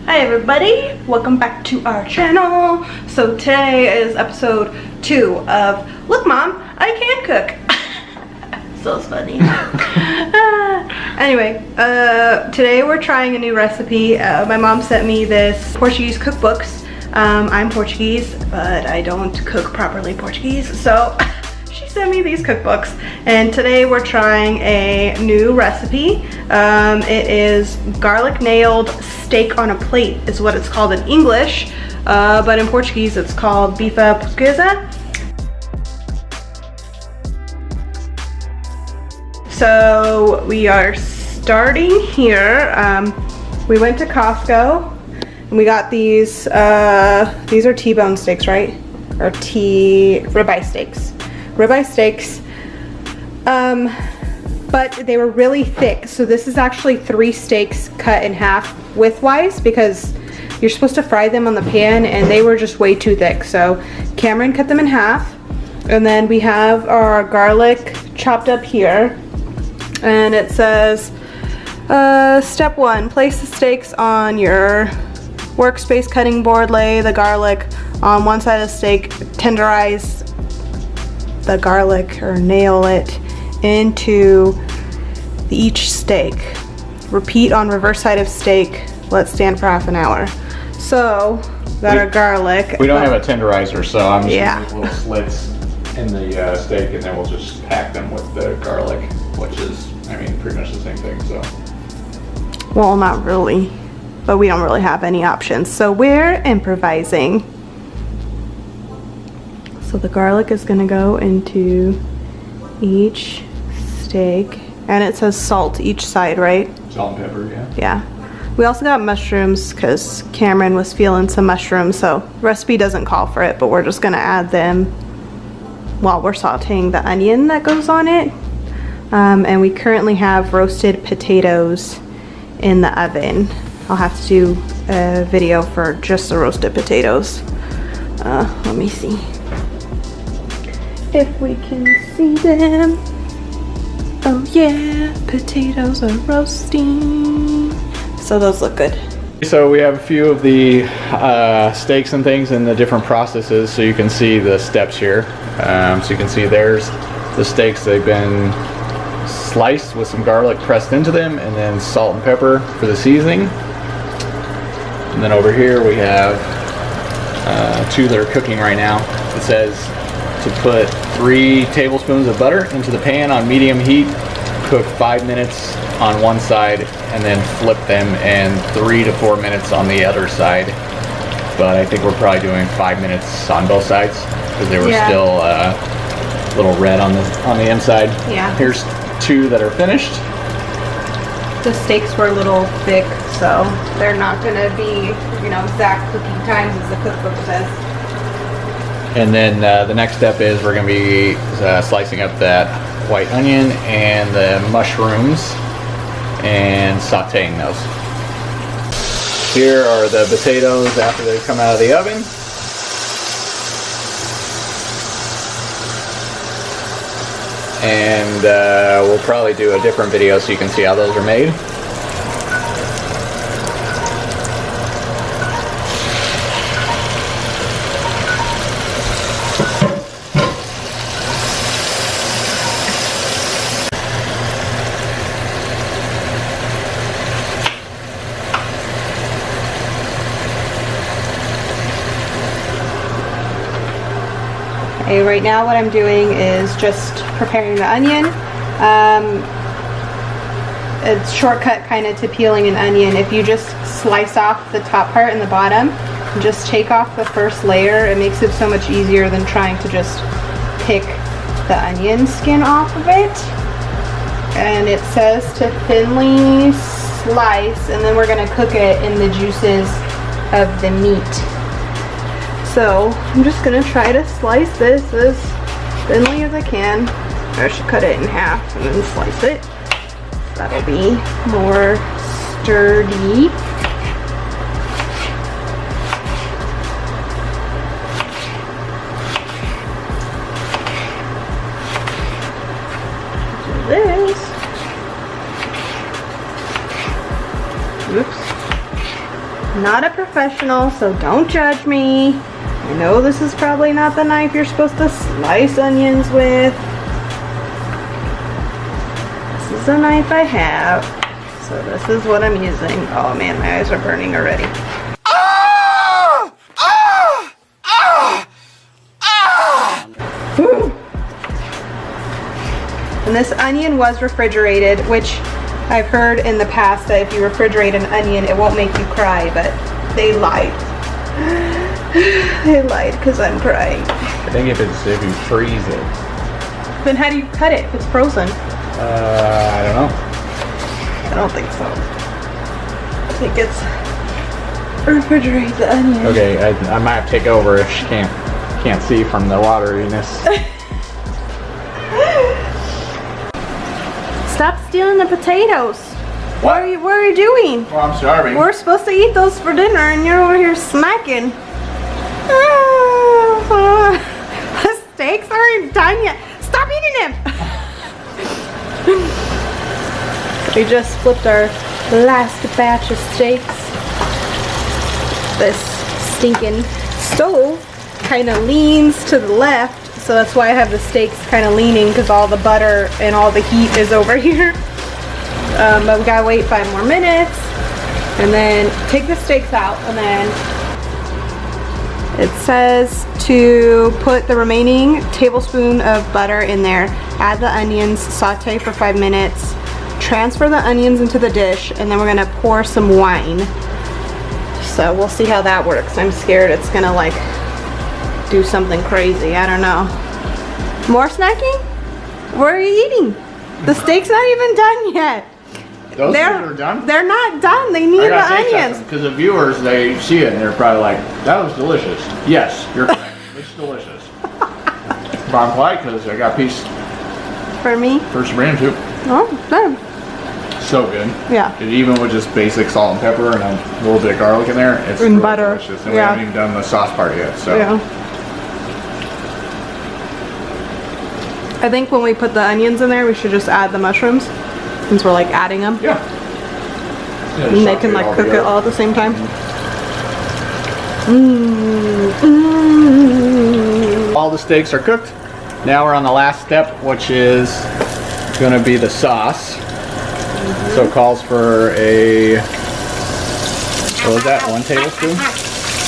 Hi everybody, welcome back to our channel. So today is episode 2 of Look Mom, I Can Cook. So funny. Anyway, today we're trying a new recipe. My mom sent me this Portuguese cookbooks. I'm Portuguese, but I don't cook properly Portuguese, so she sent me these cookbooks. And today we're trying a new recipe. It is garlic nailed steak on a plate is what it's called in English, but in Portuguese it's called bifa portuguesa. So we are starting here. We went to Costco and we got these are T-bone steaks, right? Or ribeye steaks. Ribeye steaks. But they were really thick. So this is actually 3 steaks cut in half widthwise because you're supposed to fry them on the pan and they were just way too thick. So Cameron cut them in half. And then we have our garlic chopped up here. And it says, step 1, place the steaks on your workspace cutting board, lay the garlic on one side of the steak, tenderize the garlic or nail it into each steak. Repeat on reverse side of steak, let stand for half an hour. So, got our garlic. We don't have a tenderizer, so I'm just yeah. using little slits in the steak, and then we'll just pack them with the garlic, which is, I mean, pretty much the same thing, so. Well, not really, but we don't really have any options, so we're improvising. So the garlic is gonna go into each steak, and it says salt each side, right? Salt and pepper, yeah. Yeah. We also got mushrooms because Cameron was feeling some mushrooms, so the recipe doesn't call for it, but we're just gonna add them while we're sauteing the onion that goes on it. And we currently have roasted potatoes in the oven. I'll have to do a video for just the roasted potatoes. Let me see if we can see them. Oh yeah, potatoes are roasting. So those look good. So we have a few of the steaks and things in the different processes, so you can see the steps here. So you can see there's the steaks. They've been sliced with some garlic pressed into them, and then salt and pepper for the seasoning. And then over here we have 2 that are cooking right now. It says to put 3 tablespoons of butter into the pan on medium heat, cook 5 minutes on one side, and then flip them, and 3 to 4 minutes on the other side. But I think we're probably doing 5 minutes on both sides because they were still a little red on the inside. Yeah. Here's 2 that are finished. The steaks were a little thick, so they're not gonna be, exact cooking times as the cookbook says. And then the next step is we're going to be slicing up that white onion and the mushrooms and sauteing those. Here are the potatoes after they come out of the oven. And we'll probably do a different video so you can see how those are made. Okay, right now what I'm doing is just preparing the onion. It's shortcut kind of to peeling an onion. If you just slice off the top part and the bottom, just take off the first layer, it makes it so much easier than trying to just pick the onion skin off of it. And it says to thinly slice, and then we're going to cook it in the juices of the meat. So I'm just gonna try to slice this as thinly as I can. I should cut it in half and then slice it. That'll be more sturdy. Do this. Oops. not a professional, so don't judge me. I know this is probably not the knife you're supposed to slice onions with. This is the knife I have, so this is what I'm using. Oh man, my eyes are burning already. And this onion was refrigerated, which I've heard in the past that if you refrigerate an onion, it won't make you cry, but they lied. They lied because I'm crying. I think if you freeze it. Then how do you cut it if it's frozen? I don't know. I don't think so. I think it's refrigerate the onion. Okay, I might have to take over if she can't see from the wateriness. Stop stealing the potatoes. What? What are you doing? Well, I'm starving. We're supposed to eat those for dinner and you're over here smacking. The steaks aren't done yet. Stop eating them. We just flipped our last batch of steaks. This stinking stove kind of leans to the left. So that's why I have the steaks kind of leaning, because all the butter and all the heat is over here. But we gotta wait 5 more minutes and then take the steaks out, and then it says to put the remaining tablespoon of butter in there, add the onions, saute for 5 minutes, transfer the onions into the dish, and then we're gonna pour some wine. So we'll see how that works. I'm scared it's gonna like do something crazy. I don't know. More snacking? Where are you eating? The steak's not even done yet. Those are done? They're not done. They need the onions. Because the viewers, they see it and they're probably like, that was delicious. Yes, you're correct. It's delicious. But I'm quiet because I got a piece For me? for Sabrina too. Oh, done. So good. Yeah. And even with just basic salt and pepper and a little bit of garlic in there, it's And really butter. delicious. And Yeah. we haven't even done the sauce part yet. So. Yeah. I think when we put the onions in there, we should just add the mushrooms, since we're like adding them. Yeah. And they can like cook it all at the same time. All the steaks are cooked. Now we're on the last step, which is going to be the sauce. So it calls for a, what was that, 1 tablespoon?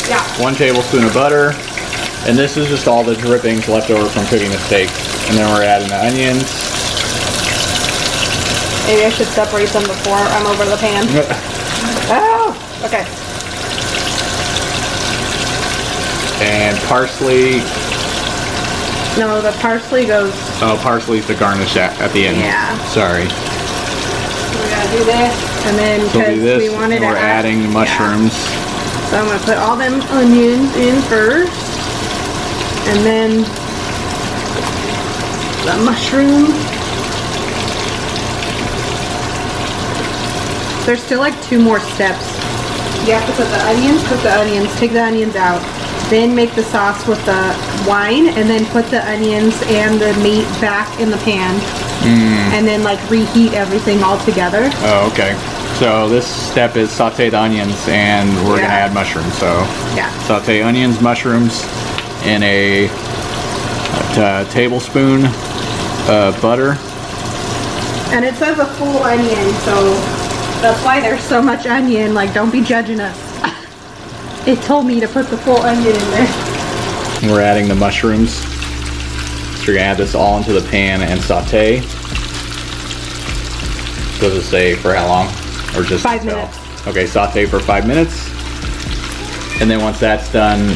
Yeah. 1 tablespoon of butter. And this is just all the drippings left over from cooking the steaks. And then we're adding the onions. Maybe I should separate them before I'm over the pan. Oh, okay. And parsley. No, the parsley goes. Oh, parsley's the garnish at the end. Yeah. Sorry. We gotta do this, and then So we'll do because this, we wanted and to we're add, adding mushrooms. Yeah. So I'm gonna put all them onions in first, and then the mushroom. There's still like 2 more steps. You have to put the onions, cook the onions, take the onions out, then make the sauce with the wine, and then put the onions and the meat back in the pan, and then like reheat everything all together. Oh, okay. So this step is saute the onions, and we're gonna add mushrooms. So Yeah. saute onions, mushrooms, in a tablespoon of butter. And it says a full onion, so that's why there's so much onion. Like, don't be judging us. It told me to put the full onion in there. And we're adding the mushrooms. So you're gonna add this all into the pan and saute. Does it say for how long? Or just 5 minutes. Okay, saute for 5 minutes. And then once that's done,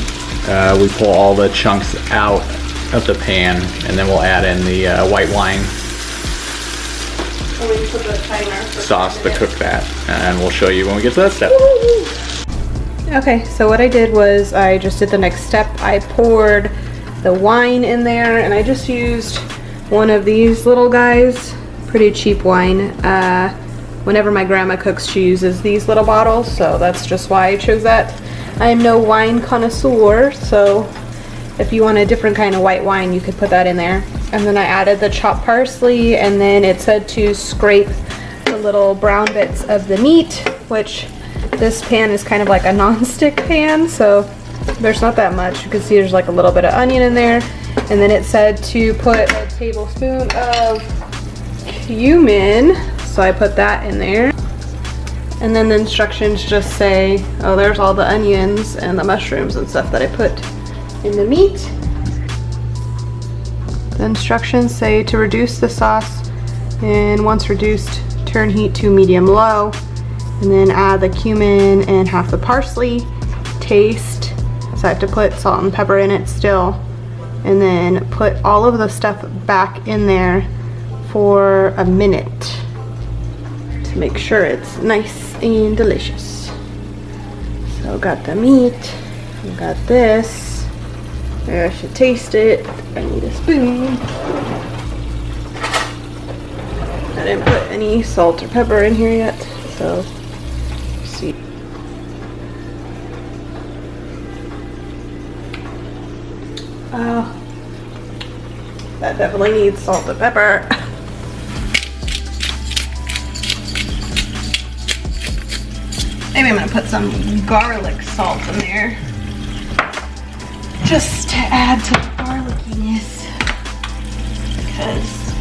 we pull all the chunks out of the pan, and then we'll add in the white wine So we can put the timer for sauce 5 to minutes. cook that, and we'll show you when we get to that step. Okay, so what I did was I just did the next step. I poured the wine in there, and I just used one of these little guys. Pretty cheap wine. Whenever my grandma cooks, she uses these little bottles, so that's just why I chose that. I am no wine connoisseur, so if you want a different kind of white wine, you could put that in there. And then I added the chopped parsley, and then it said to scrape the little brown bits of the meat, which this pan is kind of like a non-stick pan, so there's not that much. You can see there's like a little bit of onion in there. And then it said to put a tablespoon of cumin, so I put that in there. And then the instructions just say, oh, there's all the onions and the mushrooms and stuff that I put in the meat. The instructions say to reduce the sauce, and once reduced, turn heat to medium-low, and then add the cumin and half the parsley. Taste, so I have to put salt and pepper in it still, and then put all of the stuff back in there for a minute to make sure it's nice and delicious. So got the meat, got this. I should taste it. I need a spoon. I didn't put any salt or pepper in here yet, so let's see. That definitely needs salt and pepper. Maybe I'm gonna put some garlic salt in there, just to add to the garlickiness, because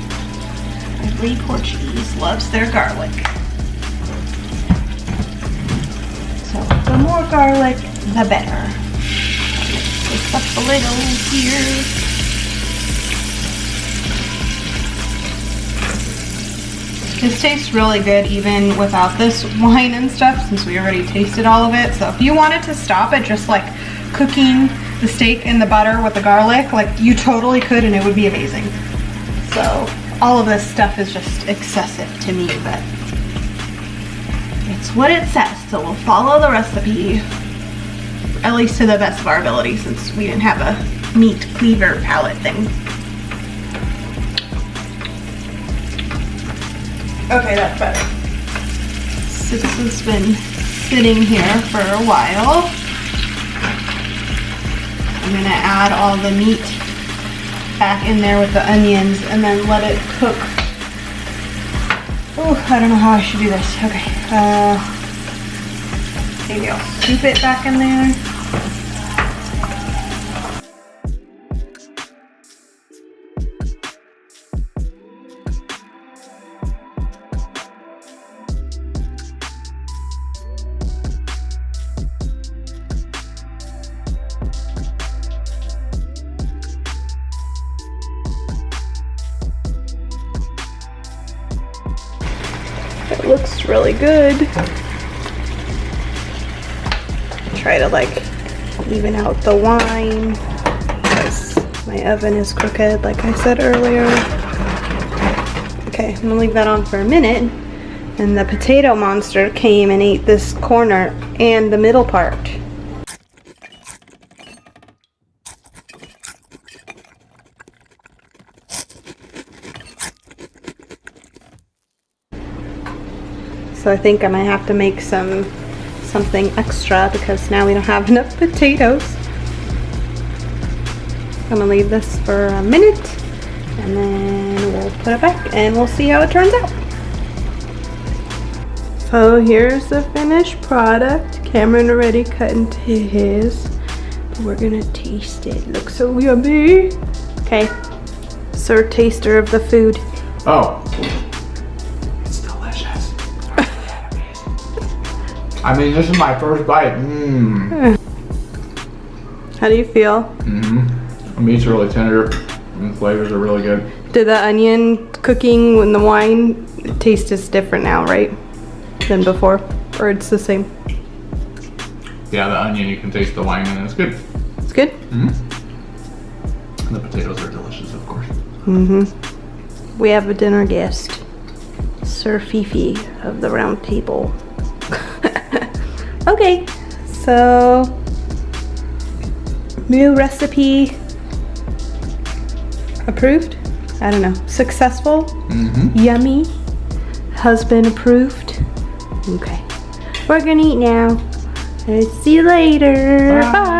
every Portuguese loves their garlic. So the more garlic, the better. Mix this up a little here. This tastes really good even without this wine and stuff, since we already tasted all of it. So if you wanted to stop at just like cooking the steak in the butter with the garlic, like you totally could, and it would be amazing. So all of this stuff is just excessive to me, but it's what it says. So we'll follow the recipe, at least to the best of our ability, since we didn't have a meat cleaver palette thing. Okay, that's better. This has been sitting here for a while. I'm gonna add all the meat back in there with the onions and then let it cook. Oh, I don't know how I should do this. Okay, maybe I'll scoop it back in there. It looks really good. Try to like even out the wine because my oven is crooked, like I said earlier. Okay, I'm gonna leave that on for a minute. And the potato monster came and ate this corner and the middle part. So I think I might have to make something extra because now we don't have enough potatoes. I'm gonna leave this for a minute and then we'll put it back and we'll see how it turns out. So here's the finished product. Cameron already cut into his, but we're gonna taste it. Looks so yummy. Okay, sir, taster of the food. Oh. I mean, this is my first bite. How do you feel? The meat's really tender and the flavors are really good. Did the onion cooking when the wine taste is different now, right? Than before? Or it's the same? Yeah, the onion, you can taste the wine and it's good. It's good? And the potatoes are delicious, of course. We have a dinner guest. Sir Fifi of the Round Table. Okay, so new recipe approved? I don't know. Successful? Yummy? Husband approved? Okay. We're gonna eat now. See you later. Bye.